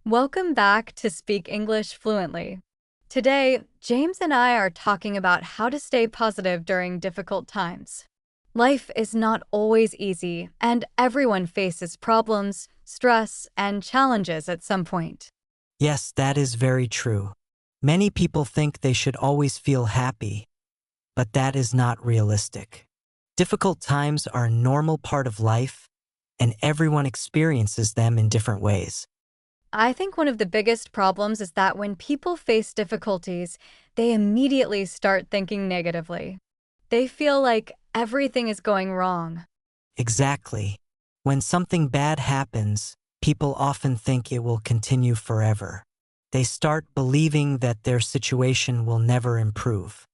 Welcome back to Speak English Fluently. Today, James and I are talking about how to stay positive during difficult times. Life is not always easy, and everyone faces problems, stress, and challenges at some point. Yes, that is very true. Many people think they should always feel happy, but that is not realistic. Difficult times are a normal part of life, and everyone experiences them in different ways. I think one of the biggest problems is that when people face difficulties, they immediately start thinking negatively. They feel like everything is going wrong. Exactly. When something bad happens, people often think it will continue forever. They start believing that their situation will never improve.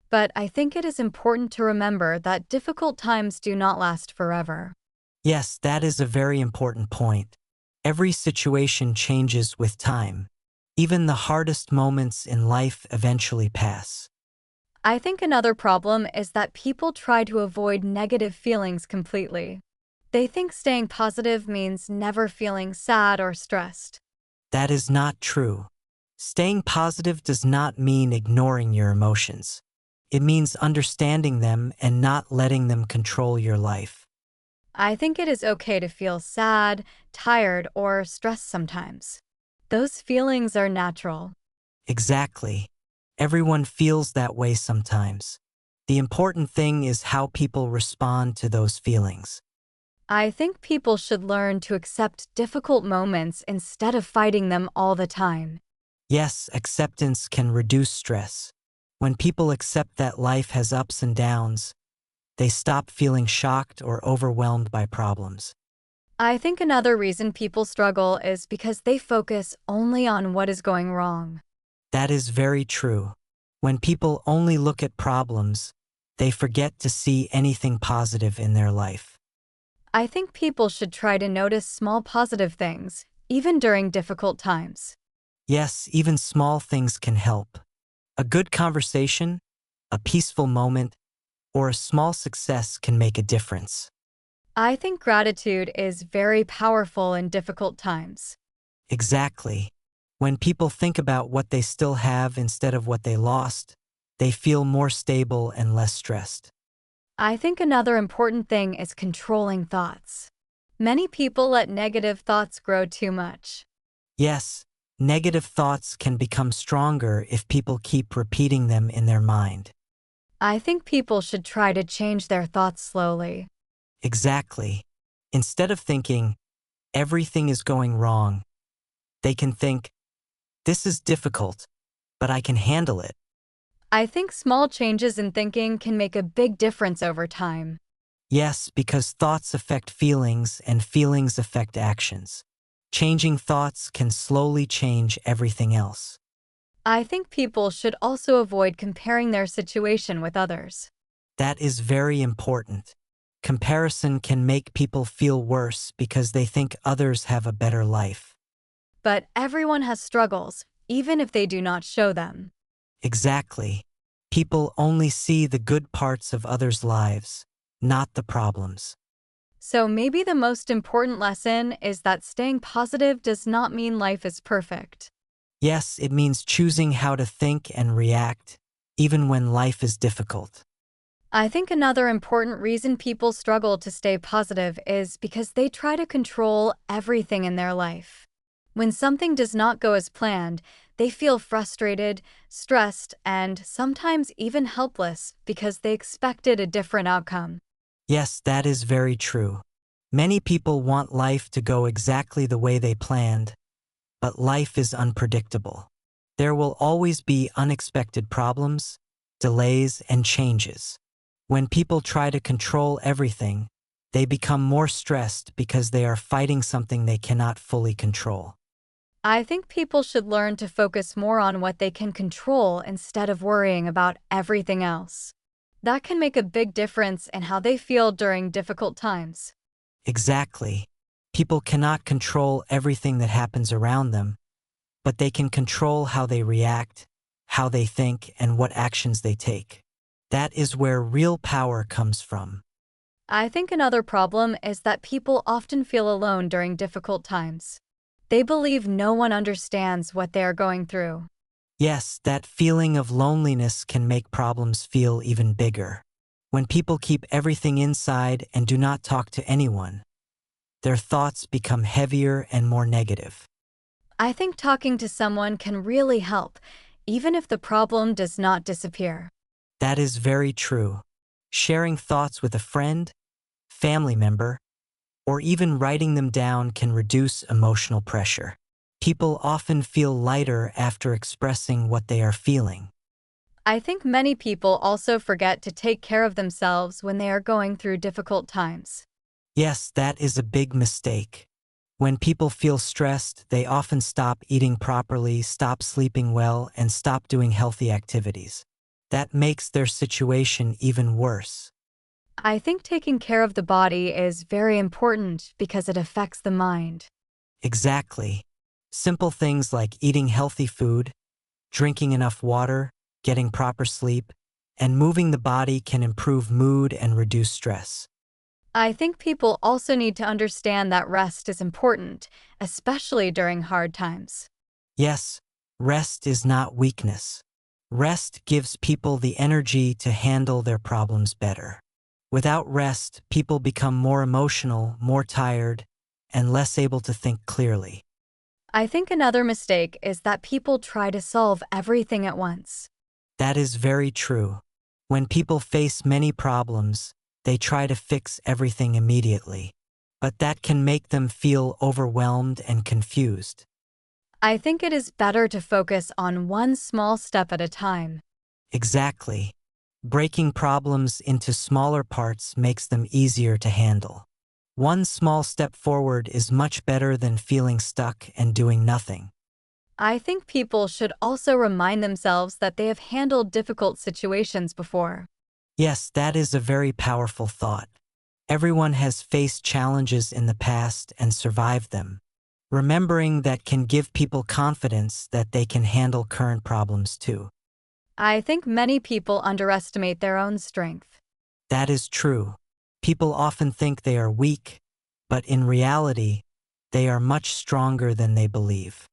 But I think it is important to remember that difficult times do not last forever. Yes, that is a very important point. Every situation changes with time. Even the hardest moments in life eventually pass. I think another problem is that people try to avoid negative feelings completely. They think staying positive means never feeling sad or stressed. That is not true. Staying positive does not mean ignoring your emotions. It means understanding them and not letting them control your life. I think it is okay to feel sad, tired, or stressed sometimes. Those feelings are natural. Exactly. Everyone feels that way sometimes. The important thing is how people respond to those feelings. I think people should learn to accept difficult moments instead of fighting them all the time. Yes, acceptance can reduce stress. When people accept that life has ups and downs, they stop feeling shocked or overwhelmed by problems. I think another reason people struggle is because they focus only on what is going wrong. That is very true. When people only look at problems, they forget to see anything positive in their life. I think people should try to notice small positive things, even during difficult times. Yes, even small things can help. A good conversation, a peaceful moment, or a small success can make a difference. I think gratitude is very powerful in difficult times. Exactly. When people think about what they still have instead of what they lost, they feel more stable and less stressed. I think another important thing is controlling thoughts. Many people let negative thoughts grow too much. Yes, negative thoughts can become stronger if people keep repeating them in their mind. I think people should try to change their thoughts slowly. Exactly. Instead of thinking, everything is going wrong, they can think, this is difficult, but I can handle it. I think small changes in thinking can make a big difference over time. Yes, because thoughts affect feelings and feelings affect actions. Changing thoughts can slowly change everything else. I think people should also avoid comparing their situation with others. That is very important. Comparison can make people feel worse because they think others have a better life. But everyone has struggles, even if they do not show them. Exactly. People only see the good parts of others' lives, not the problems. So maybe the most important lesson is that staying positive does not mean life is perfect. Yes, it means choosing how to think and react, even when life is difficult. I think another important reason people struggle to stay positive is because they try to control everything in their life. When something does not go as planned, they feel frustrated, stressed, and sometimes even helpless because they expected a different outcome. Yes, that is very true. Many people want life to go exactly the way they planned, but life is unpredictable. There will always be unexpected problems, delays, and changes. When people try to control everything, they become more stressed because they are fighting something they cannot fully control. I think people should learn to focus more on what they can control instead of worrying about everything else. That can make a big difference in how they feel during difficult times. Exactly. People cannot control everything that happens around them, but they can control how they react, how they think, and what actions they take. That is where real power comes from. I think another problem is that people often feel alone during difficult times. They believe no one understands what they are going through. Yes, that feeling of loneliness can make problems feel even bigger. When people keep everything inside and do not talk to anyone, their thoughts become heavier and more negative. I think talking to someone can really help, even if the problem does not disappear. That is very true. Sharing thoughts with a friend, family member, or even writing them down can reduce emotional pressure. People often feel lighter after expressing what they are feeling. I think many people also forget to take care of themselves when they are going through difficult times. Yes, that is a big mistake. When people feel stressed, they often stop eating properly, stop sleeping well, and stop doing healthy activities. That makes their situation even worse. I think taking care of the body is very important because it affects the mind. Exactly. Simple things like eating healthy food, drinking enough water, getting proper sleep, and moving the body can improve mood and reduce stress. I think people also need to understand that rest is important, especially during hard times. Yes, rest is not weakness. Rest gives people the energy to handle their problems better. Without rest, people become more emotional, more tired, and less able to think clearly. I think another mistake is that people try to solve everything at once. That is very true. When people face many problems, they try to fix everything immediately. But that can make them feel overwhelmed and confused. I think it is better to focus on one small step at a time. Exactly. Breaking problems into smaller parts makes them easier to handle. One small step forward is much better than feeling stuck and doing nothing. I think people should also remind themselves that they have handled difficult situations before. Yes, that is a very powerful thought. Everyone has faced challenges in the past and survived them. Remembering that can give people confidence that they can handle current problems too. I think many people underestimate their own strength. That is true. People often think they are weak, but in reality, they are much stronger than they believe.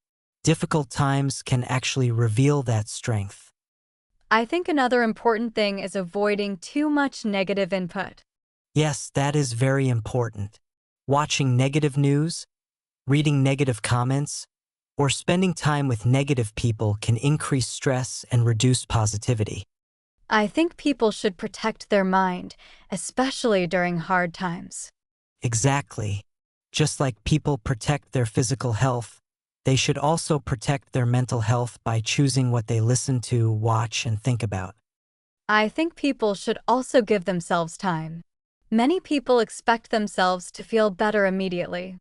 Difficult times can actually reveal that strength. I think another important thing is avoiding too much negative input. Yes, that is very important. Watching negative news, reading negative comments, or spending time with negative people can increase stress and reduce positivity. I think people should protect their mind, especially during hard times. Exactly. Just like people protect their physical health, they should also protect their mental health by choosing what they listen to, watch, and think about. I think people should also give themselves time. Many people expect themselves to feel better immediately.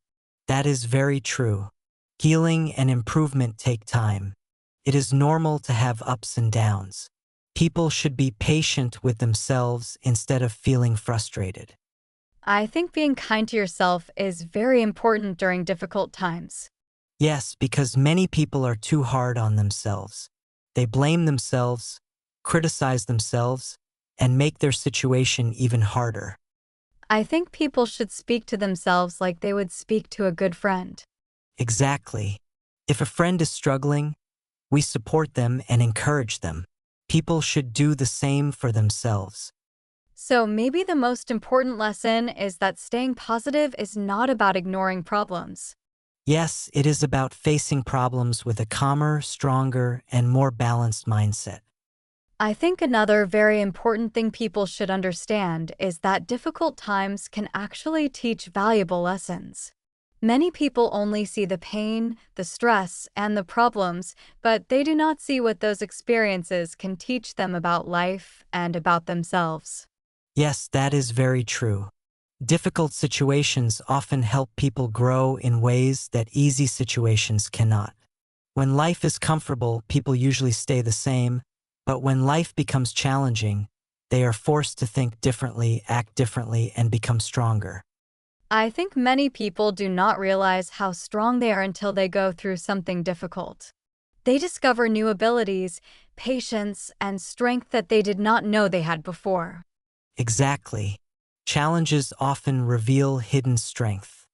That is very true. Healing and improvement take time. It is normal to have ups and downs. People should be patient with themselves instead of feeling frustrated. I think being kind to yourself is very important during difficult times. Yes, because many people are too hard on themselves. They blame themselves, criticize themselves, and make their situation even harder. I think people should speak to themselves like they would speak to a good friend. Exactly. If a friend is struggling, we support them and encourage them. People should do the same for themselves. So maybe the most important lesson is that staying positive is not about ignoring problems. Yes, it is about facing problems with a calmer, stronger, and more balanced mindset. I think another very important thing people should understand is that difficult times can actually teach valuable lessons. Many people only see the pain, the stress, and the problems, but they do not see what those experiences can teach them about life and about themselves. Yes, that is very true. Difficult situations often help people grow in ways that easy situations cannot. When life is comfortable, people usually stay the same, but when life becomes challenging, they are forced to think differently, act differently, and become stronger. I think many people do not realize how strong they are until they go through something difficult. They discover new abilities, patience, and strength that they did not know they had before. Exactly. Challenges often reveal hidden strength.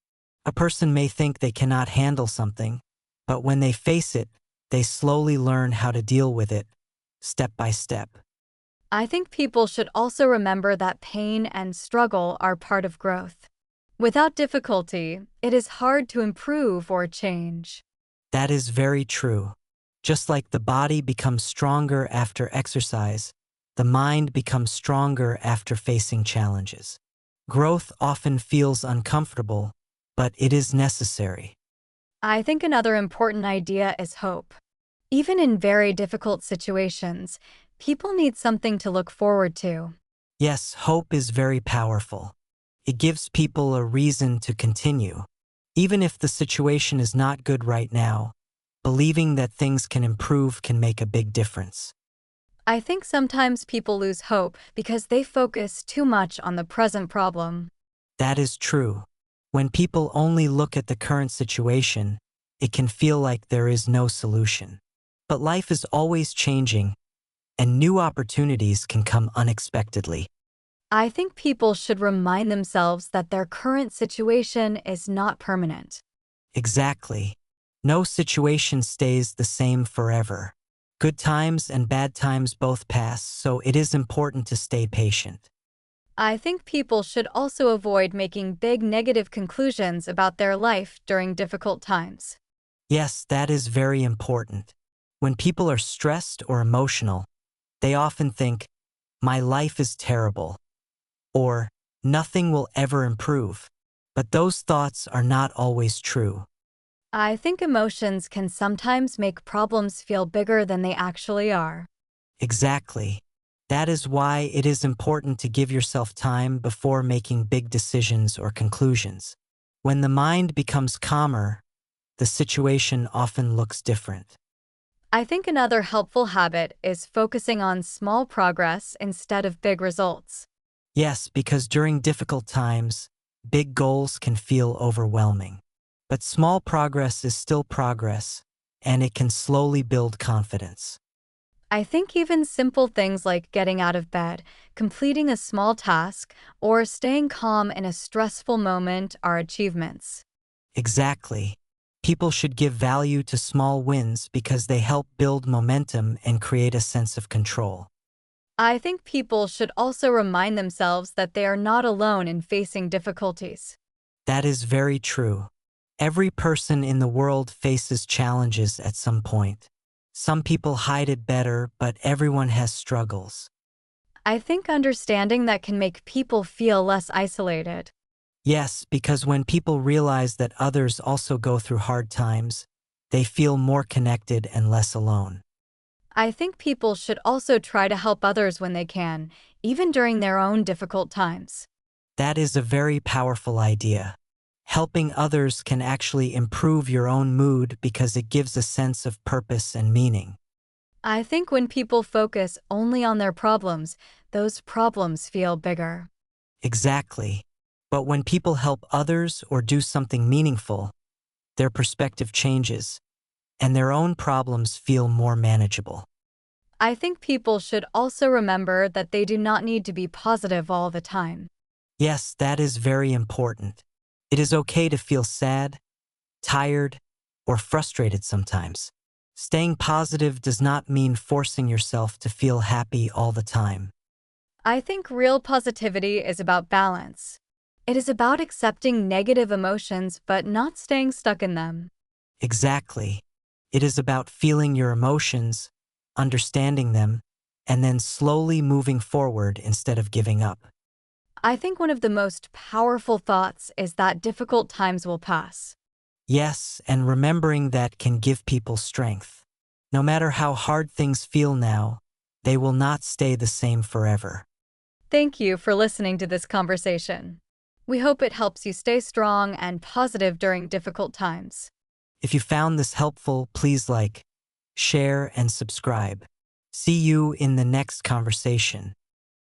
A person may think they cannot handle something, but when they face it, they slowly learn how to deal with it, step by step. I think people should also remember that pain and struggle are part of growth. Without difficulty, it is hard to improve or change. That is very true. Just like the body becomes stronger after exercise, the mind becomes stronger after facing challenges. Growth often feels uncomfortable, but it is necessary. I think another important idea is hope. Even in very difficult situations, people need something to look forward to. Yes, hope is very powerful. It gives people a reason to continue. Even if the situation is not good right now, believing that things can improve can make a big difference. I think sometimes people lose hope because they focus too much on the present problem. That is true. When people only look at the current situation, it can feel like there is no solution. But life is always changing, and new opportunities can come unexpectedly. I think people should remind themselves that their current situation is not permanent. Exactly. No situation stays the same forever. Good times and bad times both pass, so it is important to stay patient. I think people should also avoid making big negative conclusions about their life during difficult times. Yes, that is very important. When people are stressed or emotional, they often think, my life is terrible, or nothing will ever improve. But those thoughts are not always true. I think emotions can sometimes make problems feel bigger than they actually are. Exactly. That is why it is important to give yourself time before making big decisions or conclusions. When the mind becomes calmer, the situation often looks different. I think another helpful habit is focusing on small progress instead of big results. Yes, because during difficult times, big goals can feel overwhelming. But small progress is still progress, and it can slowly build confidence. I think even simple things like getting out of bed, completing a small task, or staying calm in a stressful moment are achievements. Exactly. People should give value to small wins because they help build momentum and create a sense of control. I think people should also remind themselves that they are not alone in facing difficulties. That is very true. Every person in the world faces challenges at some point. Some people hide it better, but everyone has struggles. I think understanding that can make people feel less isolated. Yes, because when people realize that others also go through hard times, they feel more connected and less alone. I think people should also try to help others when they can, even during their own difficult times. That is a very powerful idea. Helping others can actually improve your own mood because it gives a sense of purpose and meaning. I think when people focus only on their problems, those problems feel bigger. Exactly. But when people help others or do something meaningful, their perspective changes, and their own problems feel more manageable. I think people should also remember that they do not need to be positive all the time. Yes, that is very important. It is okay to feel sad, tired, or frustrated sometimes. Staying positive does not mean forcing yourself to feel happy all the time. I think real positivity is about balance. It is about accepting negative emotions but not staying stuck in them. Exactly. It is about feeling your emotions, understanding them, and then slowly moving forward instead of giving up. I think one of the most powerful thoughts is that difficult times will pass. Yes, and remembering that can give people strength. No matter how hard things feel now, they will not stay the same forever. Thank you for listening to this conversation. We hope it helps you stay strong and positive during difficult times. If you found this helpful, please like, share, and subscribe. See you in the next conversation.